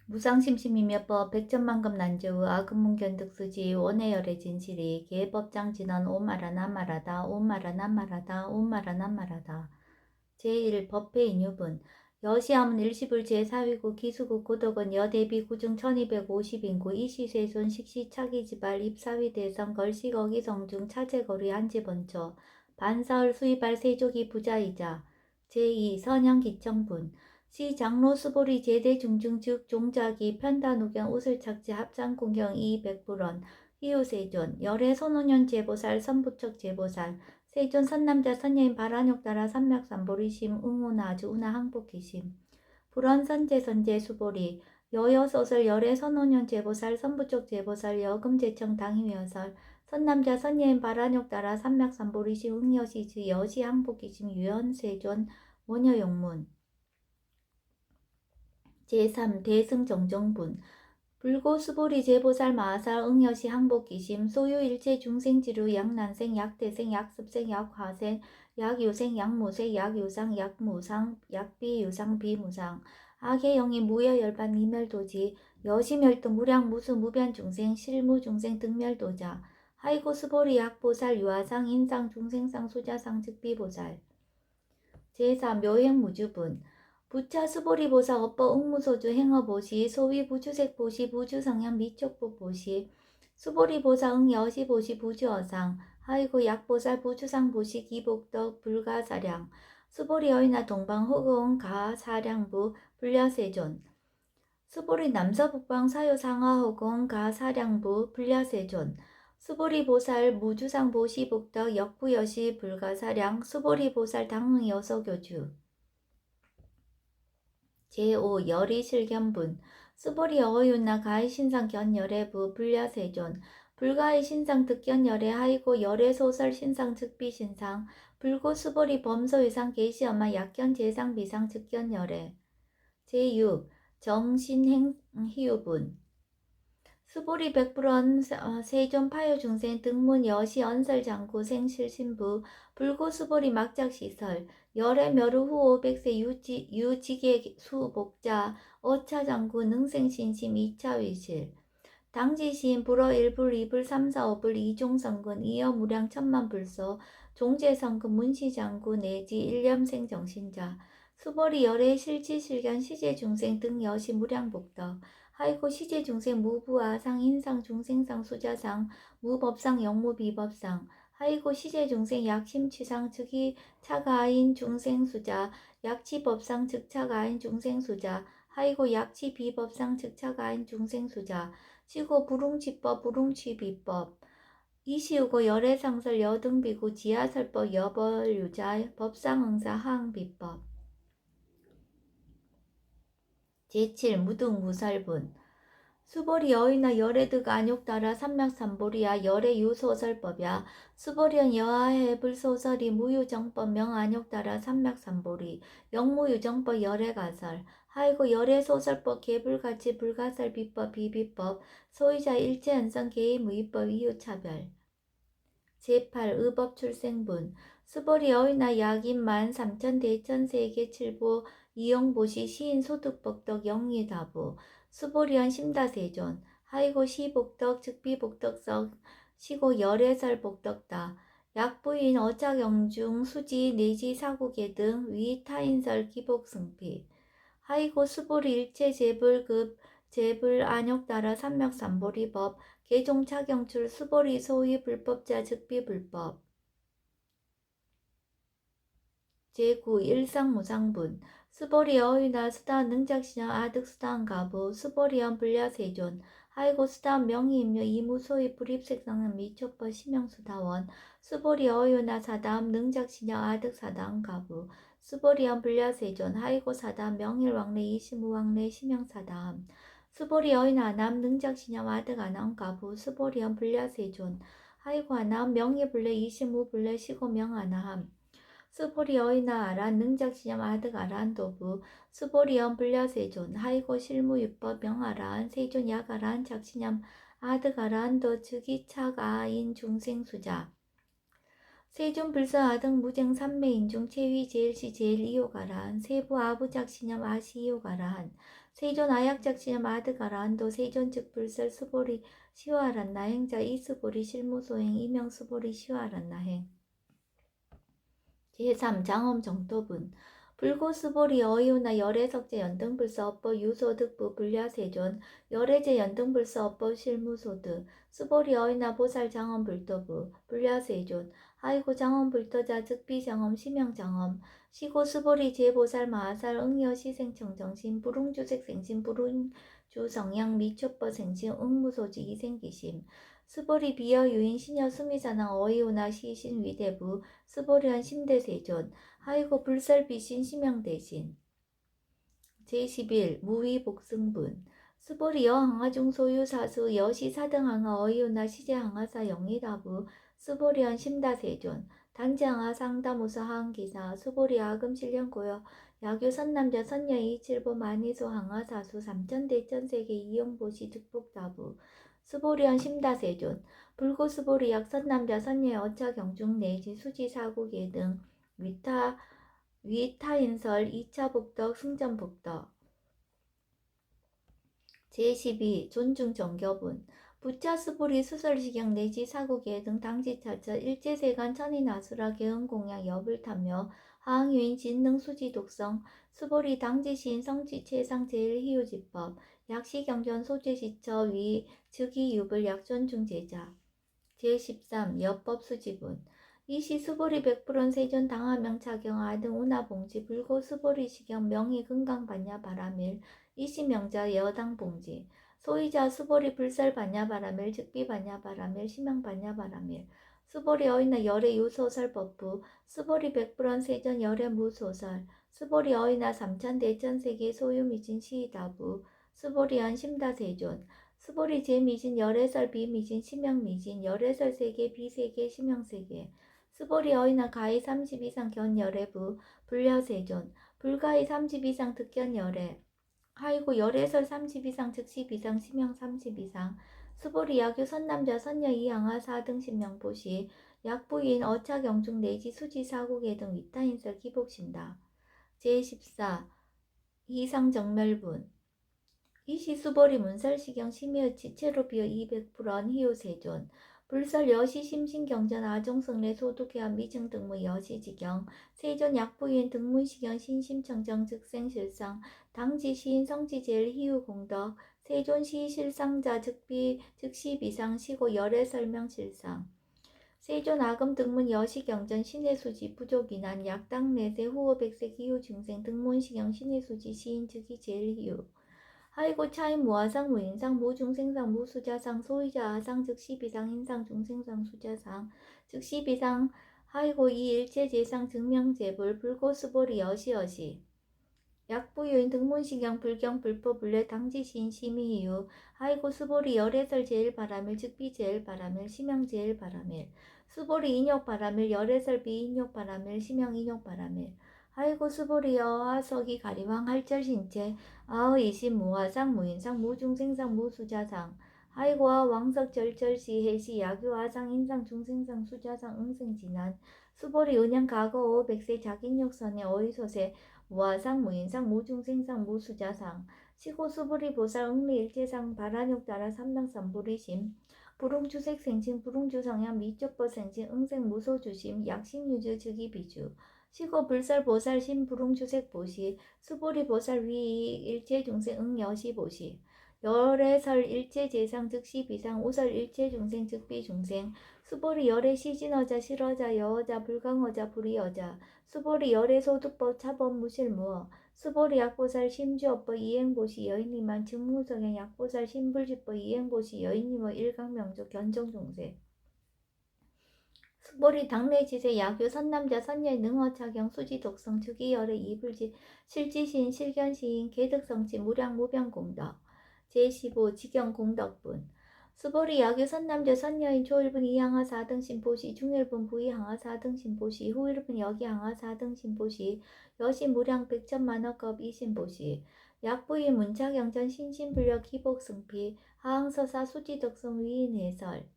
무상심심이며법 백전만금 난제우 아금문견득수지 원해열의 진실이 계법장진언 오마라난마라다 오마라난마라다 오마라난마라다 제1 법회 인유분 여시함은 일시불 제4위구 기수국 고덕은 여대비 구중 1250인구 이시세손 식시차기지발 입사위 대성 걸식 어기성중 차제거리 한지번처 반사을 수입할 세족이 부자이자 제2 선형기청분 시 장로 수보리 제대 중중 즉 종자기 편단우경 우슬착지 합장공경 이백불원 희우세존 열애 선오년 제보살 선부척 제보살 세존 선남자 선여인 발한욕 따라 삼맥삼보리심 응오나주 우나 항복기심 불원 선제 선제 수보리 여여소설 열애 선오년 제보살 선부척 제보살 여금제청 당위여설 선남자 선여인 발한욕 따라 삼맥삼보리심 응여시지 여시 항복기심 유연세존 원여용문 제3 대승정정분 불고수보리 제보살 마하살 응여시 항복기심 소유일체 중생지루 약난생 약대생 약습생 약화생 약유생 약무생 약유상 약무상 약비유상 비무상 악의영이 무여열반 이멸도지 여시멸도 무량무수 무변중생 실무중생 등멸도자 하이고수보리 약보살 유아상 인상 중생상 수자상 즉비보살 제4 묘행무주분 부차 수보리보사 업보 응무소주 행어보시 소위 부주색보시 부주성향 미촉보보시 수보리보사 응여시보시 부주어상 하이고 약보살 부주상보시 기복덕 불가사량 수보리어이나 동방호응 가사량부 불려세존 수보리 남서북방 사유상하호공 가사량부 불려세존 수보리보살 무주상보시 복덕 역부여시 불가사량 수보리보살 당응여서교주 제5 열이실견분 수보리 어유나 가히신상 견열애부 불려세존 불가히신상 득견열애 하이고 열애소설 신상 즉비신상 불고 수보리 범소유상 계시엄마 약견 제상 비상 즉견열애 제6 정신행희유분 수보리 백불원 세존 파요중생 등문 여시 언설장구 생실신부 불고수보리 막작시설 열애 멸후 후 500세 유지계 수복자 어차장구 능생신심 2차위실 당지시인 불어 1불 2불 3, 4, 5불 이종성군 이어무량 천만불소 종제성군 문시장구 내지 일념생 정신자 수보리 열애 실지실견 시제중생 등 여시 무량복덕 하이고 시제중생 무부하 상인상 중생상 수자상 무법상 영무비법상 하이고 시제중생 약심취상 즉이 차가인 중생수자 약치법상 즉차가인 중생수자 하이고 약치비법상 즉차가인 중생수자 시고 불웅치법 불웅치비법 이시우고 열애상설 여등비구 지하설법 여벌유자 법상응사 하응비법 제7 무등무설분 수보리 여의나 열애득 안욕따라 삼맥삼보리야 열애유소설법야 수보리연 여하해불소설이 무유정법 명안욕따라 삼맥삼보리 영무유정법 열애가설 하이고 열애소설법 개불가치 불가설 비법 비비법 소유자 일체현성 개의무위법 이유차별 제8 의법출생분 수보리 어이나 약인만 삼천 대천세계 칠보 이용보시 시인 소득복덕 영리다부 수보리언 심다세존 하이고 시복덕 즉비복덕석 시고 열애설 복덕다 약부인 어차경중 수지 내지 사구계 등 위타인설 기복승피 하이고 수보리 일체 제불급 제불 안욕따라 삼맥삼보리법 개종차경출 수보리 소위 불법자 즉비불법 제9 일상무상분 수보리 어휘나 수다원 능작신영 아득수다원 가부 수보리언 불려세존 하이고 수다원 명의임료 이무소위 불입색상은 미촉법 심영수다원 수보리 어휘나 사다음 능작신영 아득사다원 가부 수보리언 불려세존 하이고 사다음 명일왕래 이시무왕래 심영사다음 수보리 어휘나 남 능작신영 아득아나온 가부 수보리언 불려세존 하이고 아나온 명의불래 이시무불래 시고명아나함 수보리 어이나 아란 능작시념 아득 아란도부 수보리언 불려세존 하이고 실무유법 명아란 세존 약아란 작시념 아득 아란도 즉이착 아인 중생수자 세존 불서아등 무쟁 삼매인중 체위 제일시 제일이요가란 세부 아부작시념 아시이요가란 세존 아약작시념 아드가란도 세존 즉 불설 수보리 시화란 나행자 이수보리 실무소행 이명 수보리 시화란 나행 제3 장엄 정토분 불고수보리 어이오나 열애석제 연등불서 업법 유소득부 불야세존 열애제 연등불서 업법 실무소득 수보리 어이나 보살 장엄 불도부 불야세존 하이고 장엄 불도자 즉비장엄 심영장엄 시고 수보리 제보살 마하살 응여 시생청정신 불웅주색생신 불웅주성양 미초법 생신 응무소지 이생기심 스보리 비어 유인 시녀 수미사낭 어이오나 시신 위대부 스보리한 심대세존 하이고 불설 비신 심양대신 제11 무위복승분 스보리 여항아중 소유사수 여시 사등항아 어이오나 시제항아사 영리다부 스보리한 심다세존 단지항아 상다무사 하항기사 스보리 아금 실령고여 야교 선남자 선녀이 칠보 만이소 항아사수 삼천대천세계 이용보시 득복다부 스보리언 심다세존 불고스보리 약선남자 선녀의 어차경중 내지 수지사국예 등 위타인설 2차 복덕 승전복덕 제12 존중정교분 부차스보리 수설시경 내지 사국예 등 당지차처 일제세간 천인아수라 개응공약 여불탐묘 하항유인 진능 수지독성 수보리 당지시인 성지 최상 제일희우지법 약시경전 소재시처 위 즉위유불 약존중제자 제13 여법수지분 이시 수보리 백불원 세존 당하명 차경 아등 운하봉지 불고 수보리 시경 명의 금강반야 바라밀 이시 명자 여당 봉지 소이자 수보리 불설 반야 바라밀 즉비 반야 바라밀 심양 반야 바라밀 수보리 어이나 열애 유소설 법부 수보리 백불원 세존 열애 무소설 수보리 어이나 삼천대천세계 소유미진 시이다부 수보리언 심다세존 수보리 제미진 열애설 비미진 심영미진 열애설 세계 비세계 심영세계 수보리 어이나 가히 30 이상 견열애부 불려세존 불가히 30 이상 득견열애 하이고 열애설 30 이상 즉시 비상 심영 30 이상 수보리 야교 선남자 선녀 이양아 4등 신명보시 약부인 어차경중 내지 수지사국예 등 위타인설 기복신다. 제14 이상정멸분 이시 수보리 문설시경 심의의 지체로 비어 200불원 희우세존 불설 여시 심신경전 아종성례 소득해한 미증 등무 여시지경 세존 약부인 등문시경 신심청정 즉생실상 당지시인 성지제일 희우공덕 세존 시실상자 즉비 즉시비상 시고 열애 설명실상 세존 아금 등문 여시경전 신의수지 부족이난 약당 내세 후호 백색 희우 중생 등문시경 신의수지 시인 즉이 제일 희우 하이고 차인 무아상 무인상 무중생상 무수자상 소이자 아상 즉시비상 인상 중생상 수자상 즉시비상 하이고 이 일체제상 증명제불 불고수보리 여시여시 약부유인 등문시경 불경 불포 불례 당지시인 심의이유 하이고 수보리 열애설 제일 바라밀 즉비 제일 바라밀 심영 제일 바라밀 수보리 인욕 바라밀 열애설 비인욕 바라밀 심영 인욕 바라밀 하이고 수보리 여하석이 가리왕 할절신체 아의 이심 무화상 무인상 무중생상 무수자상 하이고와 왕석 절절시 해시 야교아상 인상 중생상 수자상 응생진한 수보리 은양 가거오 백세 자긴욕선의 어이소세 무화상 무인상 무중생상 무수자상 시고 수보리 보살 응리일체상 바라욕 따라 삼명삼보리심 불웅주색 생진 불웅주성향 미쪽법 생진 응생 무소주심 약신유주 즉이비주 시고 불설 보살 신불웅주색 보시 수보리 보살 위 일체중생 응여시 보시 열애설 일체재상 즉시 비상 우설 일체중생 즉비중생 수보리 열애 시진어자 실어자 여어자 불강어자 불이어자 수보리 열애 소득법 차법 무실무어 수보리 약보살 심주업법 이행보시 여인이만 증무성행 약보살 신불지법 이행보시 여인이모 일강명조 견정중생 수보리 당내지세 야교 선남자 선녀의 능어차경 수지독성 즉위열의 이불지 실지시인 실견시인 개득성치 무량무병공덕 제15 직영공덕분 수보리 야교 선남자 선녀인 초일분 이항하 4등 신보시 중일분 부이항하 4등 신보시 후일분 여기항하 4등 신보시 여시 무량 백천만억급 이신보시 약부이 문차경전 신신불력 희복승피 하항서사 수지덕성 위인해설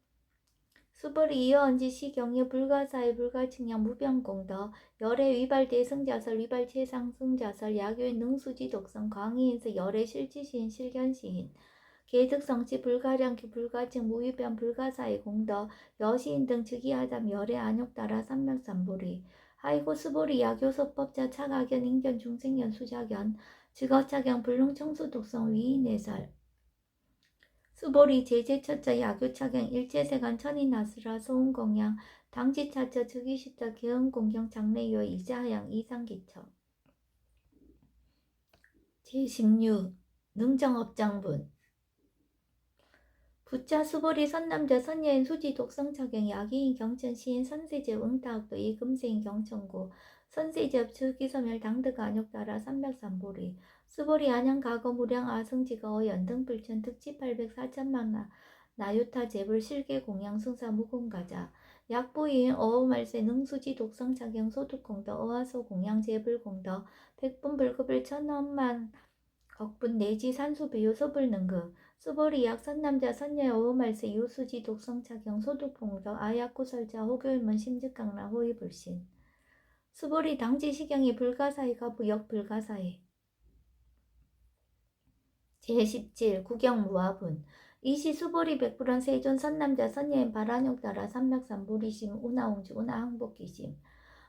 수벌이 이어언지 시경유 불가사의 불가칭양 무병공더 열애 위발 대승자설 위발 최상승자설 야교인 능수지 독성 광의인서 열애 실지시인 실견시인 계득성치 불가량기 불가증 무위변 불가사의 공더 여시인 등 즉위하담 열애 안욕따라 삼맥삼보리 하이고 수보리 야교소법자 차가견 인견 중생견 수자견 즉어차견 불능청수 독성 위인해설 수보리 제제처자 야교차경 일제세간 천인아스라 소음공양 당지차처 즉위십자 개헌공경 장래요 이자양 이상기처 제16 능정업장분 부자 수보리 선남자 선여인 수지 독성차경 야기인 경천 시인 선세제 응타학도 이금세인 경천고 선세제업 즉위소멸 당득 안욕따라 삼백삼보리 수보리 안양 가거 무량 아승지가 어연등 불천 특지 804천만 나유타 제불 실계 공양 승사 무공가자 약보이인 어어말세 능수지 독성차경 소득공더 어하소 공양 제불공더 백분불급을 천원만 억분 내지 산수비유 소불능급 수보리 약 선남자 선녀의 어음말세 유수지 독성차경 소득봉더 아약구설자 호교일문 심즉강라 호위불신 수보리 당지시경이 불가사의 가부역 불가사의 제17 구경무화분 이시 수보리 백불원 세존 선남자 선녀인 바란욕따라 삼맥삼보리심 운하옹주 운하항복기심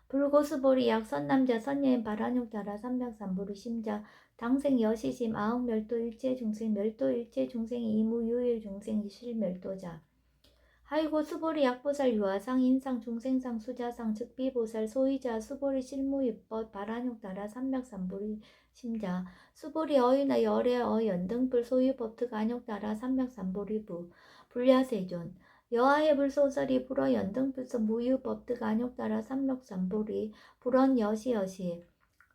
불고수보리 약 선남자 선녀인 바란욕따라 삼맥삼보리 심자 당생 여시심 아흥멸도 일체중생 멸도 일체중생이 이무유일 중생이 실멸도자 하이고 수보리 약보살 유아상 인상 중생상 수자상 즉비보살 소이자 수보리 실무입법 바란욕따라 삼맥삼보리 심자 수보리 어유나 열애 어연등불 소유법특 안욕따라 삼맥삼보리부 불야세존 여하의 불소설이 불어 연등불서 무유법득 안욕따라 삼맥삼보리 불언 여시여시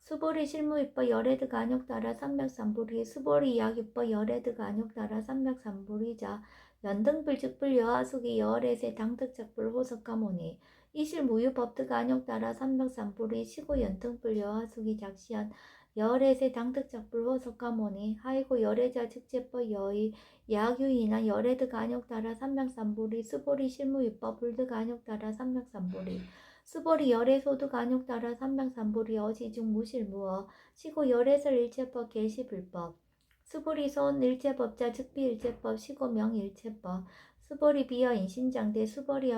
수보리 실무입법 열애득 안욕따라 삼맥삼보리 수보리 약입법 열애득 안욕따라 삼맥삼보리자 연등불 즉불 여하숙이 열애세 당득작불 호석가모니 이실 무유법득 안욕따라 삼맥삼보리 시고 연등불 여하숙이 작시한 열애세 당득작불 호석가모니 하이고 열애자 즉제법 여의 야규이나 열애득 안욕따라 삼맥삼보리 수보리 실무입법 불득 안욕따라 삼맥삼보리 수보리 열애소득 안욕따라 삼맥삼보리 어시중 무실무어 시고 열애설 일체법 계시불법 수보리 소원 일체법자 즉비일체법 시고명 일체법 수보리 비여 인신장대 수보리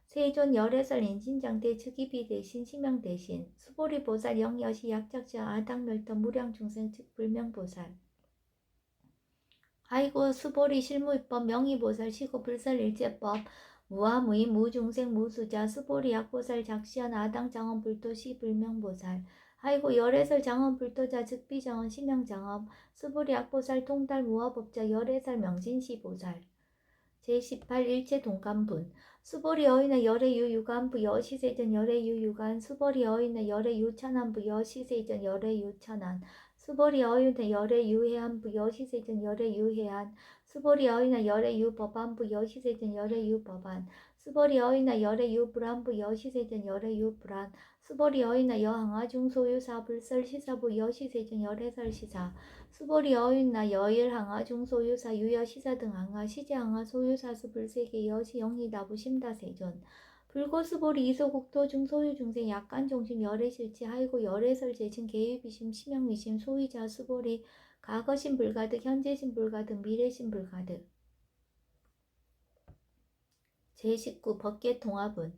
세존 열애설 인신장대 즉위비 대신 시명 대신 수보리 보살 영여시 약작자 아당멸도 무량중생 즉 불명보살 아이고 수보리 실무입법 명의보살 시고 불설 일제법 무아무이 무중생 무수자 수보리 약보살 작시연 아당 장원 불도시 불명보살 아이고 열애설 장원 불도자 즉비장원 시명장원 수보리 약보살 통달 무아법자 열애설 명진시 보살 제18 일체 동간분 수보리 어이나 열애유 유간부 여시세전 열애유 유간 수보리 어이나 열애유 천안부 여시세전 열애유 천안 수보리 어이나 열애유 해안부 여시세전 열애유 해안 수보리 어이나 열애유 법안부 여시세전 열애유 법안 수보리 어이나 열애유 불안부 여시세전 열애유 불안 수보리 어이나 여항아 중소유사 불설 시사부 여시세전 열애설 시사 수보리 어윤나 여일항아 중소유사 유여시사 등 항아 시제항아 소유사수 불세계 여시 영리다부 심다세존 불고수보리 이소국토 중소유 중생 약간종심 열애실치 하이고 열애설 재층 계유비심 심영미심 소유자 수보리 과거심 불가득 현재심 불가득 미래심 불가득 제19 법계통합은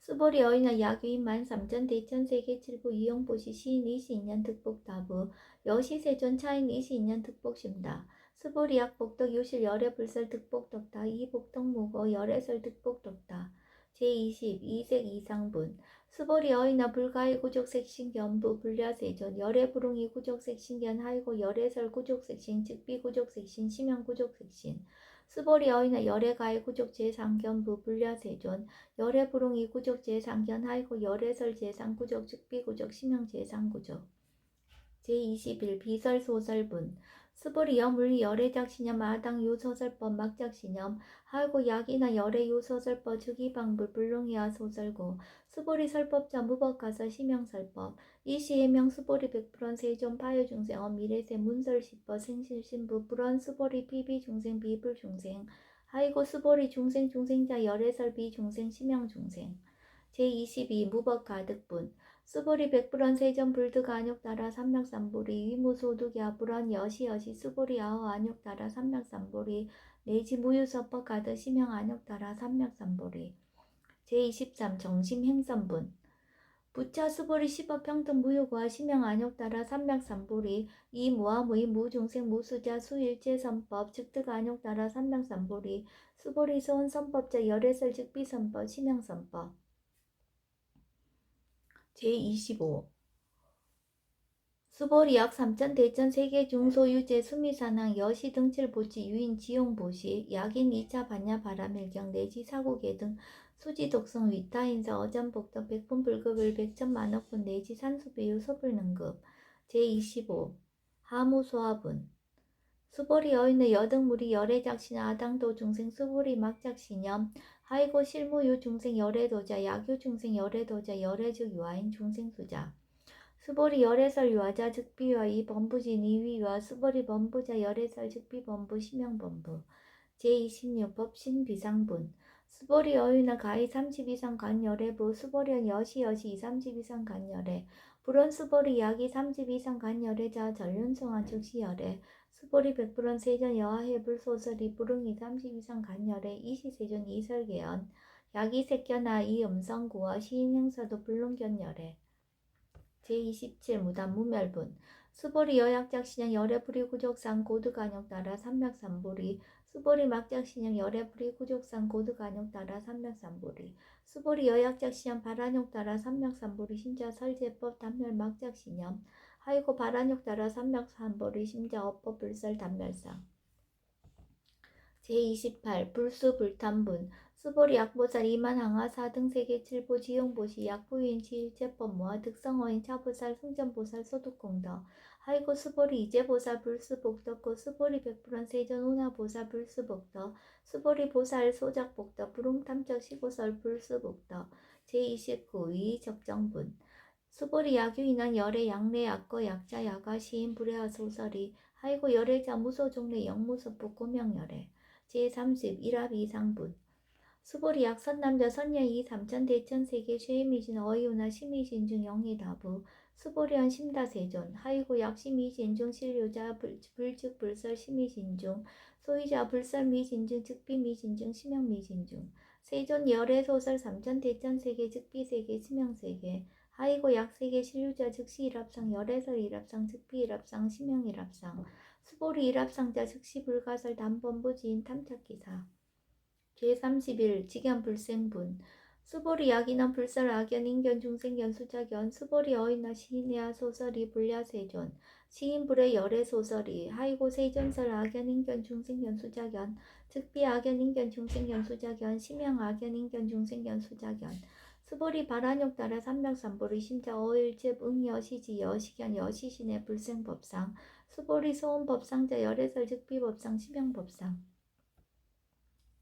수보리 어이나 야규인 만삼천 대천세계 칠부 이용보시 시인 22년 득복다부 여시세존 차인 22년 득복심다 수보리 약복덕 유실 열애불설 득복덕다 이복덕무고 열애설 득복덕다 제20 이색 이상분 수보리 어이나 불가의 구족색신 견부 불야세존 열애불웅이 구족색신견 하이고 열애설 구족색신 즉비구족색신 심형구족색신 수보리 어이나 열애가의 구족 제3견부 불야세존 열애불웅이 구족 제3견 하이고 열애설 제3구족 즉비구족 심형 제3구족 제21 비설소설분 수보리 여물리 열애작신념 아당 유소설법 막작신념 하이고 약이나 열애 유소설법 즉위방불 불능이하 소설고 수보리 설법자 무법가서 심형설법 이시해명 수보리 백불원 세존 파요중생 미래세 문설시법 생실신부 불원 수보리 비비중생 비불중생 하이고 스보리 중생 중생자 열애설 비중생 심형 중생. 제22 무법 가득분 스보리 백불원 세전 불득 안욕 따라 삼명삼보리 위무소득야 불원 여시 스보리 아허 안욕 따라 삼명삼보리 내지 무유서법 가득 심형 안욕 따라 삼명삼보리. 제23 정심행선분 부차 수보리 십업평등 무효과 심형 안욕 따라 삼명삼보리 이 무아무이 무중생 무수자 수일제선법 즉득 안욕 따라 삼명삼보리 수보리 소원선법자 열애설 즉비선법 심형선법. 제25 수보리약 삼천 대천 세계 중소유재 수미산항 여시 등칠보치 유인 지용보시 약인 2차 반야 바람일경 내지 사고계 등 수지 독성 위타인사 어전복덕 백분 불급을 백천만억분 내지 산수비유 소불능급. 제25 하무소화분 수보리 어인의 여등무리 열애작시나 아당도 중생 수보리 막작시념 하이고 실무유 중생 열애도자 약유 중생 열애도자 열애즉 유아인 중생수자 수보리 열애설 유아자 즉비와 이 범부진 이위와 수보리 범부자 열애설 즉비범부 심형범부. 제26 법신 비상분 수보리 어유나 가히 30 이상 간열애부 수보리언 여시 2, 30 이상 간열애 불원 수보리 약이 30 이상 간열애자 전륜성한 즉시열애 수보리 백불원 세전 여하해불 소설이 불응이 30 이상 간열애 이시세전 이설계연 약이 색견하 이 음성구와 시인행사도 불능견열애. 제27 무단 무멸분 수보리 여약작신형 열애불이 구족상 고득안욕 따라 삼맥삼보리 수보리 막작신형 열애불이 구족상 고득안욕 따라 삼맥삼보리 수보리 여약작신형 발안욕 따라 삼맥삼보리 심자 설제법 단멸 막작신형 하이고 발안욕 따라 삼맥삼보리 심자 업법 불설 단멸상. 제28 불수 불탄분 수보리 약보살 이만 항하 4등 세계 7보 지용보시 약부인 지일제법 모아 득성어인 차보살 승전보살 소득공덕 하이고 수보리 이제보살 불수복덕고 수보리 백불원 세전 운하보살 불수복덕 수보리 보살 소작복덕 불웅탐적 시고설 불수복덕. 제29 위적정분 수보리 약유인한 열애 양례 약거 약자 야가 시인 불회화 소설이 하이고 열애자 무소종례 영무소법 고명열애. 제30 일합이상분 수보리 약 선남자 선녀이 삼천 대천 세계 쉐미진 어이우나 심의신 중 영희다부 수보리언 심다세존 하이고 약 심의신 중 신료자 불즉 불설 심의신 중 소유자 불설 미신 중 즉비 미신 중 심형 미신 중 세존 열애 소설 삼천 대천 세계 즉비 세계 심형 세계 하이고 약 세계 신료자 즉시 일합상 열애설 일합상 즉비 일합상 심형 일합상 수보리 일합상자 즉시 불가설 단범부지인 탐탁기사. 제31 직연불생분 수보리 약인한 불설 악연 인견 중생견 수작견 수보리 어인나 시인야 소설이 불야세존 시인불의 열애 소설이 하이고 세존설 악연 인견 중생견 수작견 즉비 악연 인견 중생견 수작견 심형 악연 인견 중생견 수작견 수보리 발안욕 따라 삼명삼보리 심자 어일집 응여시지 여시견 여시신의 불생법상 수보리 소원법상자 열애설 즉비법상 심형법상.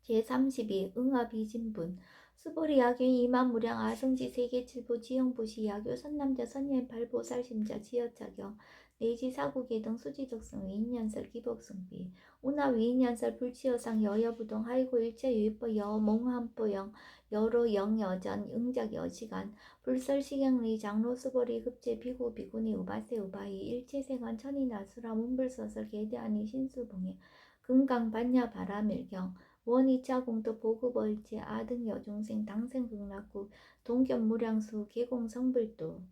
제32 응합이진분 수보리 약유 이만무량 아승지 세계 칠보 지형보시 약유 선남자 선녀인 발보살심자 지여자경 내지 사구계 등 수지적성 위인연설 기복승비 운하 위인연설 불치여상 여여부동 하이고 일체 유입법 여 몽함보영 여로 영여전 응작 여시간 불설시경리 장로 수보리 급제 비구 비구니 우바세 우바이 일체세간 천이나수라 문불서설 계대하니 신수봉에 금강 반야 바라밀경 원이차 공도 보급월지 아등 여중생 당생극락구 동견무량수 계공성불도